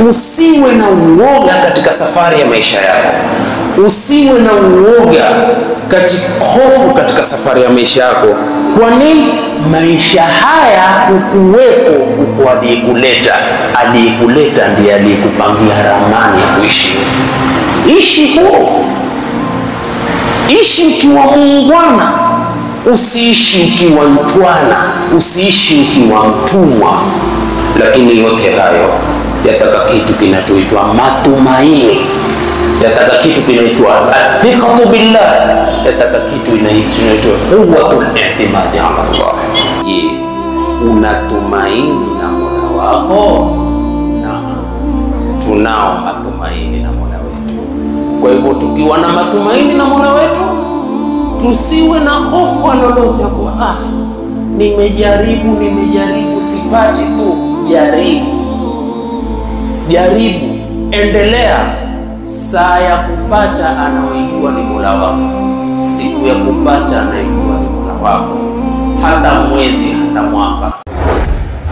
usiwe na uoga katika safari ya maisha yako. Usiwe na uoga katika hofu katika safari ya maisha yako. Kwa nini? Maisha haya ukuwepo uko aliyekuleta ndiye aliyekupangia ramani ya kuishi. Ishi huo. Ishi ukiwa muungwana, usiishi ukiwa mtwana, usiishi ukiwa mtumwa. Lakini yote hayo yataka kitu kinachoitwa matumaini, yataka kitu kinaitwa athiqatu billah, yataka kitu kinaitwa quwwatul i'timadi ala Allah. Unatumaini na Mola wako? Naam, tunao matumaini na Mola wetu. Kwa hivyo tukiwa na matumaini na Mola wetu, tusiwe na hofu lolote kwa nimejaribu sipati tu. Jaribu, endelea. Saa ya kupata anaoijua ni Mola wako, siku ya kupata anaijua ni Mola wako, hata mwezi hata mwaka.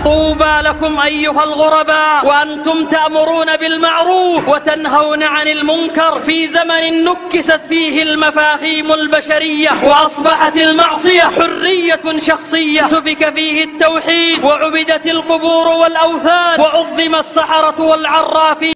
طوبى لكم أيها الغرباء وأنتم تأمرون بالمعروف وتنهون عن المنكر في زمن نكست فيه المفاهيم البشرية وأصبحت المعصية حرية شخصية، سفك فيه التوحيد وعبدت القبور والأوثان وعظم السحرة والعرافين.